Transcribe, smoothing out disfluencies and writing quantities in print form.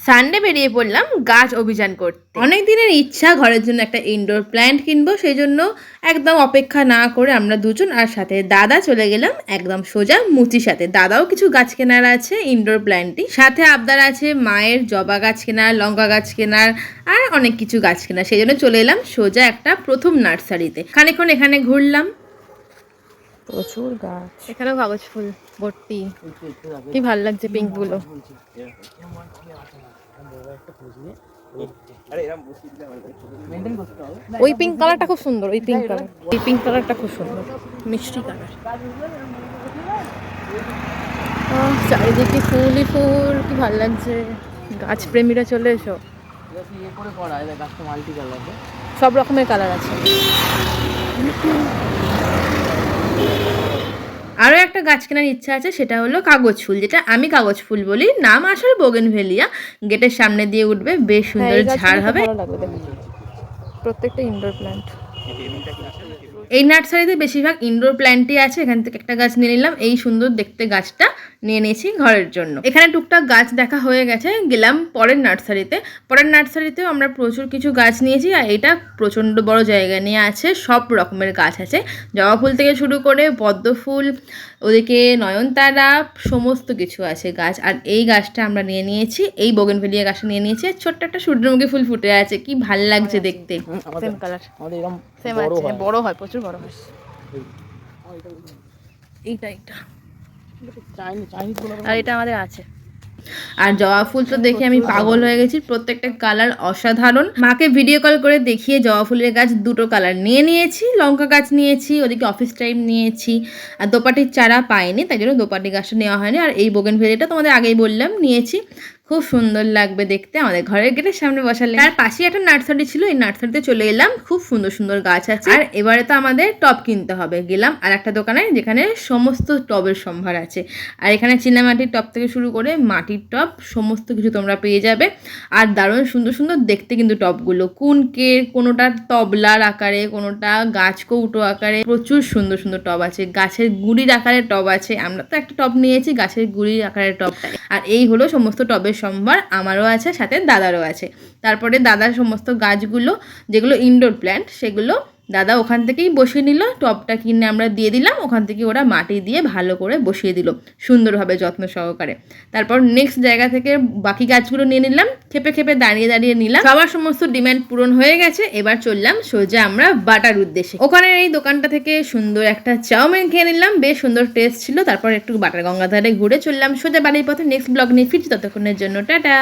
Sunday বেরিয়ে পড়লাম গাছ অভিযান করতে। অনেক দিনের ইচ্ছা ঘরের জন্য একটা ইনডোর প্ল্যান্ট কিনবো, সেই জন্য একদম অপেক্ষা না করে আমরা দুজন আর সাথে দাদা চলে গেলাম একদম সোজা মুচির সাথে। দাদাও কিছু গাছ কেনার আছে ইনডোর প্ল্যান্টই, সাথে আবদার আছে মায়ের জবা গাছ কেনার, লঙ্কা গাছ কেনার আর অনেক কিছু গাছ কেনার। সেই জন্য চলে এলাম সোজা একটা প্রথম নার্সারিতে। খানিকক্ষণ এখানে ঘুরলাম, প্রচুর গাছ, এখানেও কাগজ ফুল ভর্তি, কি ভালো লাগছে পিঙ্ক গুলো। ওই পিঙ্ক কালারটা খুব সুন্দর, ওই পিঙ্ক কালার, এই পিঙ্ক কালারটা খুব সুন্দর, মিষ্টি কালার। চারিদিকে ফুলই ফুল, কি ভালো লাগছে। গাছ প্রেমীরা চলে এসো, সব রকমের কালার আছে। আরও একটা গাছ কেনার ইচ্ছা আছে, সেটা হলো কাগজ ফুল, যেটা আমি কাগজ ফুল বলি, নাম আসলে বোগেনভেলিয়া। গেটের সামনে দিয়ে উঠবে, বেশ সুন্দর ঝাড় হবে। প্রত্যেকটা ইনডোর প্ল্যান্ট। এই নার্সারিতে বেশিরভাগ ইনডোর প্ল্যান্টই আছে। এখান থেকে একটা গাছ নিয়ে নিলাম, এই সুন্দর দেখতে গাছটা নিয়ে নিয়েছি ঘরের জন্য। এখানে টুকটাক গাছ দেখা হয়ে গেছে, গেলাম পরের নার্সারিতে। পরের নার্সারিতেও আমরা প্রচুর কিছু গাছ নিয়েছি, আর এটা প্রচণ্ড বড় জায়গা নিয়ে আছে, সব রকমের গাছ আছে, জবা ফুল থেকে শুরু করে পদ্ম ফুল, ওদিকে নয়নতারা, সমস্ত কিছু আছে গাছ। আর এই গাছটা আমরা নিয়ে নিয়েছি, এই বোগেনভেলিয়া গাছটা নিয়ে নিয়েছি। ছোট্ট একটা সূর্যমুখী ফুল ফুটে আছে, কি ভাল লাগছে দেখতে। সেম কালার, সেম আছে, বড় হয়, প্রচুর বড় হয়। এইটা আর এটা আমাদের আছে। আর জবা ফুল তো দেখে আমি পাগল হয়ে গেছি, প্রত্যেকটা কালার অসাধারণ। মাকে ভিডিও কল করে দেখিয়ে জবা ফুলের গাছ দুটো কালার নিয়ে নিয়েছি, লঙ্কা গাছ নিয়েছি, ওদিকে অফিস টাইম নিয়েছি। আর দোপাটির চারা পাইনি, তাই জন্য দোপাটি গাছটা নেওয়া হয়নি। আর এই বোগেনভেলিয়াটা তোমাদের আগেই বললাম নিয়েছি, খুব সুন্দর লাগবে দেখতে, আমাদের ঘরের গেটের সামনে বসালে। তার পাশেই একটা নার্সারি ছিল, এই নার্সারিতে চলে এলাম, খুব সুন্দর সুন্দর গাছ আছে। আর এবারে তো আমাদের টব কিনতে হবে। গেলাম আর একটা দোকানে, যেখানে সমস্ত টবের সম্ভার আছে। আর এখানে চীনামাটির টব থেকে শুরু করে মাটির টব, সমস্ত কিছু তোমরা পেয়ে যাবে। আর দারুণ সুন্দর সুন্দর দেখতে কিন্তু টবগুলো, কুনকের, কোনোটা তবলার আকারে, কোনোটা গাছ কৌটো আকারে, প্রচুর সুন্দর সুন্দর টব আছে। গাছের গুড়ির আকারের টব আছে, আমরা তো একটা টব নিয়েছি গাছের গুড়ির আকারের টবটা। আর এই হলো সমস্ত টবের সম্ভার, আমারও আছে, সাথে দাদারও আছে। তারপরে দাদার সমস্ত গাছগুলো যেগুলো ইনডোর প্ল্যান্ট, সেগুলো দাদা ওখান থেকেই বসিয়ে নিল। টবটা কিনে আমরা দিয়ে দিলাম, ওখান থেকে ওরা মাটি দিয়ে ভালো করে বসিয়ে দিল সুন্দরভাবে যত্ন সহকারে। তারপর নেক্সট জায়গা থেকে বাকি গাছগুলো নিয়ে নিলাম, খেপে খেপে দাঁড়িয়ে দাঁড়িয়ে নিলাম। সবার সমস্ত ডিমান্ড পূরণ হয়ে গেছে, এবার চললাম সোজা আমরা বাটার উদ্দেশ্যে। ওখানে এই দোকানটা থেকে সুন্দর একটা চাউমিন খেয়ে নিলাম, বেশ সুন্দর টেস্ট ছিল। তারপর একটু বাটার গঙ্গাধারে ঘুরে চললাম সোজা বাড়ির পথে। নেক্সট ব্লগ নিয়ে ফিরছি, ততক্ষণের জন্য টাটা।